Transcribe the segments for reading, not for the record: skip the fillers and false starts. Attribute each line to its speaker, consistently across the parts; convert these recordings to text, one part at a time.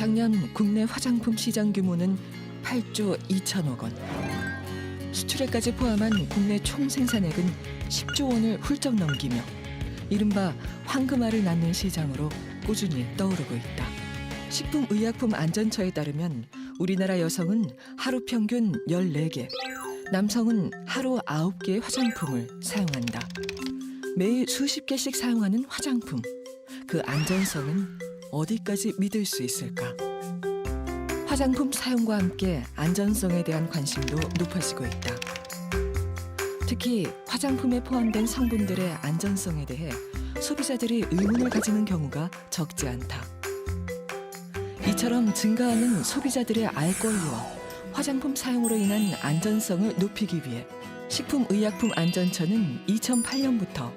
Speaker 1: 작년 국내 화장품 시장 규모는 8조 2천억 원. 수출액까지 포함한 국내 총 생산액은 10조 원을 훌쩍 넘기며 이른바 황금알을 낳는 시장으로 꾸준히 떠오르고 있다. 식품의약품안전처에 따르면 우리나라 여성은 하루 평균 14개, 남성은 하루 9개의 화장품을 사용한다. 매일 수십 개씩 사용하는 화장품. 그 안전성은 어디까지 믿을 수 있을까? 화장품 사용과 함께 안전성에 대한 관심도 높아지고 있다. 특히 화장품에 포함된 성분들의 안전성에 대해 소비자들이 의문을 가지는 경우가 적지 않다. 이처럼 증가하는 소비자들의 알 권리와 화장품 사용으로 인한 안전성을 높이기 위해 식품의약품안전처는 2008년부터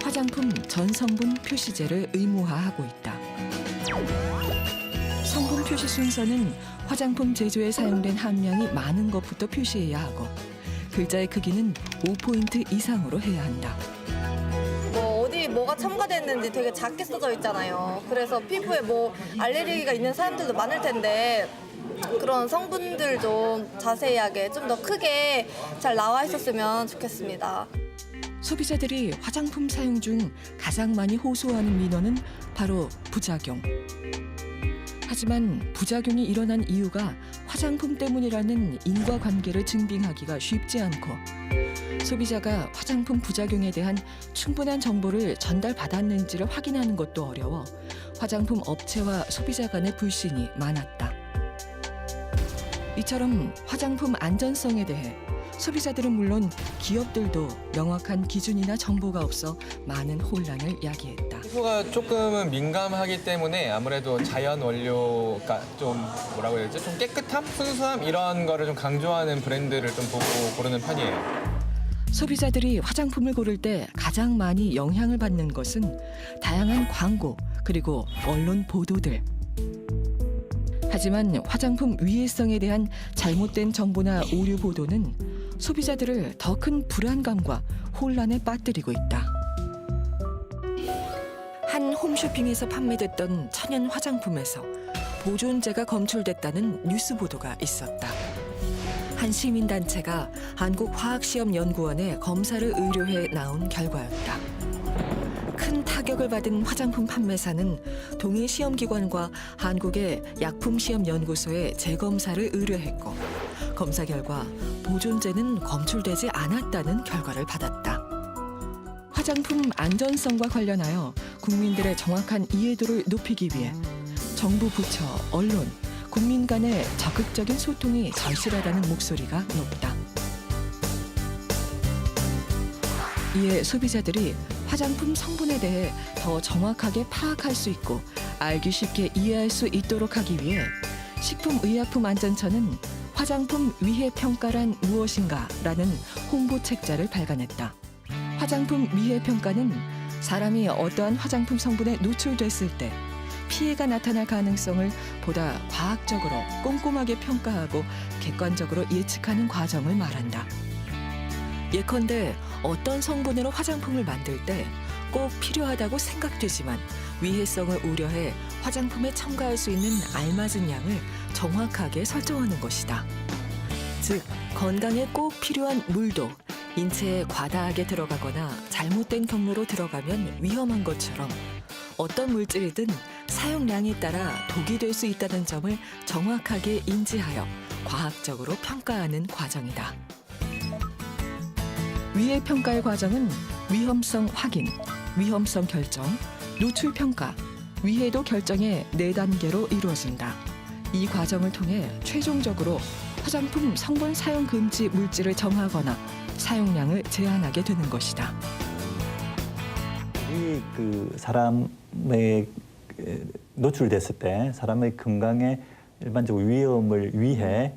Speaker 1: 화장품 전성분 표시제를 의무화하고 있다. 성분 표시 순서는 화장품 제조에 사용된 함량이 많은 것부터 표시해야 하고 글자의 크기는 5포인트 이상으로 해야 한다.
Speaker 2: 어디 뭐가 첨가됐는지 되게 작게 써져 있잖아요. 그래서 피부에 알레르기가 있는 사람들도 많을 텐데 그런 성분들 좀 자세하게 좀 더 크게 잘 나와 있었으면 좋겠습니다.
Speaker 1: 소비자들이 화장품 사용 중 가장 많이 호소하는 민원은 바로 부작용. 하지만 부작용이 일어난 이유가 화장품 때문이라는 인과관계를 증빙하기가 쉽지 않고 소비자가 화장품 부작용에 대한 충분한 정보를 전달받았는지를 확인하는 것도 어려워 화장품 업체와 소비자 간의 불신이 많았다. 이처럼 화장품 안전성에 대해 소비자들은 물론 기업들도 명확한 기준이나 정보가 없어 많은 혼란을 야기했다.
Speaker 3: 피부가 조금은 민감하기 때문에 아무래도 자연 원료가 좀 뭐라고 해야 되지? 좀 깨끗함, 순수함 이런 거를 좀 강조하는 브랜드를 좀 보고 고르는 편이에요.
Speaker 1: 소비자들이 화장품을 고를 때 가장 많이 영향을 받는 것은 다양한 광고 그리고 언론 보도들. 하지만 화장품 위해성에 대한 잘못된 정보나 오류 보도는 소비자들을 더 큰 불안감과 혼란에 빠뜨리고 있다. 한 홈쇼핑에서 판매됐던 천연 화장품에서 보존제가 검출됐다는 뉴스 보도가 있었다. 한 시민단체가 한국화학시험연구원에 검사를 의뢰해 나온 결과였다. 큰 타격을 받은 화장품 판매사는 동일 시험기관과 한국의 약품시험연구소에 재검사를 의뢰했고 검사 결과 보존제는 검출되지 않았다는 결과를 받았다. 화장품 안전성과 관련하여 국민들의 정확한 이해도를 높이기 위해 정부 부처, 언론, 국민 간의 적극적인 소통이 절실하다는 목소리가 높다. 이에 소비자들이 화장품 성분에 대해 더 정확하게 파악할 수 있고 알기 쉽게 이해할 수 있도록 하기 위해 식품의약품안전처는 화장품 위해 평가란 무엇인가? 라는 홍보 책자를 발간했다. 화장품 위해 평가는 사람이 어떠한 화장품 성분에 노출됐을 때 피해가 나타날 가능성을 보다 과학적으로 꼼꼼하게 평가하고 객관적으로 예측하는 과정을 말한다. 예컨대 어떤 성분으로 화장품을 만들 때 꼭 필요하다고 생각되지만 위해성을 우려해 화장품에 첨가할 수 있는 알맞은 양을 정확하게 설정하는 것이다. 즉, 건강에 꼭 필요한 물도 인체에 과다하게 들어가거나 잘못된 경로로 들어가면 위험한 것처럼 어떤 물질이든 사용량에 따라 독이 될 수 있다는 점을 정확하게 인지하여 과학적으로 평가하는 과정이다. 위해 평가의 과정은 위험성 확인, 위험성 결정, 노출 평가, 위해도 결정의 4단계로 이루어진다. 이 과정을 통해 최종적으로 화장품 성분 사용 금지 물질을 정하거나 사용량을 제한하게 되는 것이다.
Speaker 4: 사람의 노출됐을 때 사람의 건강에 일반적으로 위험을 위해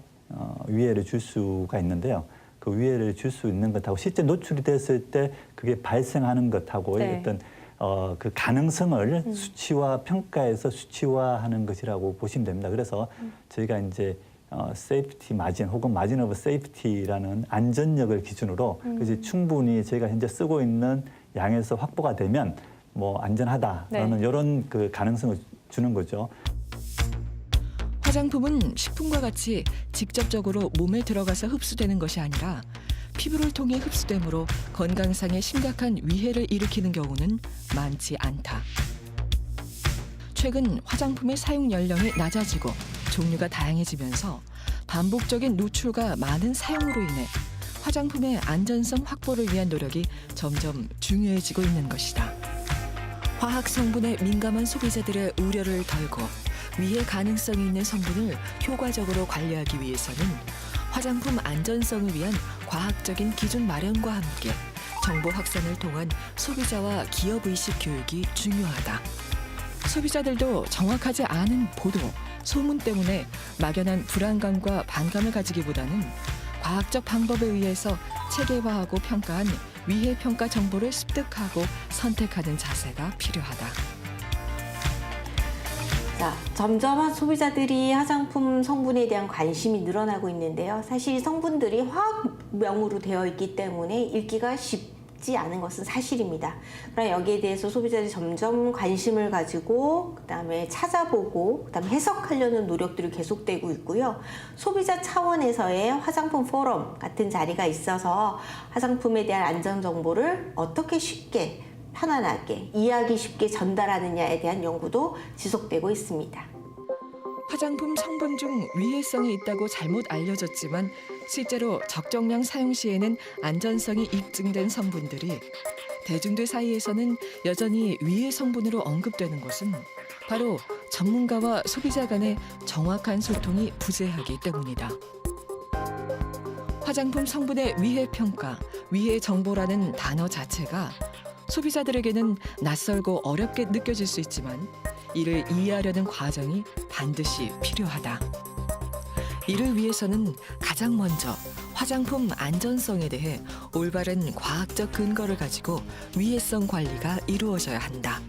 Speaker 4: 위해를 줄 수가 있는데요. 그 위해를 줄 수 있는 것하고 실제 노출이 됐을 때 그게 발생하는 것하고 어떤 그 가능성을 수치화 평가해서 수치화하는 것이라고 보시면 됩니다. 그래서 저희가 이제 세이프티 마진 혹은 마진 오브 세이프티라는 안전력을 기준으로 그래서 충분히 저희가 현재 쓰고 있는 양에서 확보가 되면 안전하다라는 이런 그 가능성을 주는 거죠.
Speaker 1: 화장품은 식품과 같이 직접적으로 몸에 들어가서 흡수되는 것이 아니라 피부를 통해 흡수되므로 건강상의 심각한 위해를 일으키는 경우는 많지 않다. 최근 화장품의 사용 연령이 낮아지고 종류가 다양해지면서 반복적인 노출과 많은 사용으로 인해 화장품의 안전성 확보를 위한 노력이 점점 중요해지고 있는 것이다. 화학 성분에 민감한 소비자들의 우려를 덜고 위해 가능성이 있는 성분을 효과적으로 관리하기 위해서는 화장품 안전성을 위한 과학적인 기준 마련과 함께 정보 확산을 통한 소비자와 기업의식 교육이 중요하다. 소비자들도 정확하지 않은 보도, 소문 때문에 막연한 불안감과 반감을 가지기보다는 과학적 방법에 의해서 체계화하고 평가한 위해 평가 정보를 습득하고 선택하는 자세가 필요하다.
Speaker 5: 자, 점점 소비자들이 화장품 성분에 대한 관심이 늘어나고 있는데요. 사실 성분들이 화학명으로 되어 있기 때문에 읽기가 쉽지 않은 것은 사실입니다. 그러나 여기에 대해서 소비자들이 점점 관심을 가지고 그다음에 찾아보고 그다음에 해석하려는 노력들이 계속되고 있고요. 소비자 차원에서의 화장품 포럼 같은 자리가 있어서 화장품에 대한 안전 정보를 어떻게 쉽게 편안하게 이해하기 쉽게 전달하느냐에 대한 연구도 지속되고 있습니다.
Speaker 1: 화장품 성분 중 위해성이 있다고 잘못 알려졌지만 실제로 적정량 사용 시에는 안전성이 입증된 성분들이 대중들 사이에서는 여전히 위해 성분으로 언급되는 것은 바로 전문가와 소비자 간의 정확한 소통이 부재하기 때문이다. 화장품 성분의 위해 평가, 위해 정보라는 단어 자체가 소비자들에게는 낯설고 어렵게 느껴질 수 있지만 이를 이해하려는 과정이 반드시 필요하다. 이를 위해서는 가장 먼저 화장품 안전성에 대해 올바른 과학적 근거를 가지고 위해성 관리가 이루어져야 한다.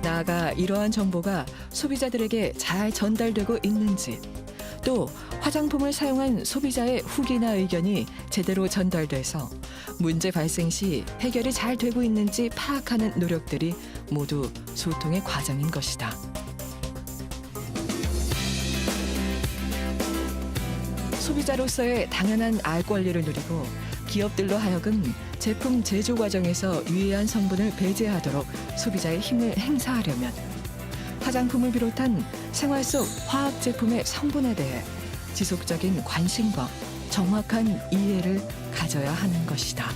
Speaker 1: 나아가 이러한 정보가 소비자들에게 잘 전달되고 있는지, 또 화장품을 사용한 소비자의 후기나 의견이 제대로 전달돼서 문제 발생 시 해결이 잘 되고 있는지 파악하는 노력들이 모두 소통의 과정인 것이다. 소비자로서의 당연한 알 권리를 누리고 기업들로 하여금 제품 제조 과정에서 유해한 성분을 배제하도록 소비자의 힘을 행사하려면 화장품을 비롯한 생활 속 화학 제품의 성분에 대해 지속적인 관심과 정확한 이해를 가져야 하는 것이다.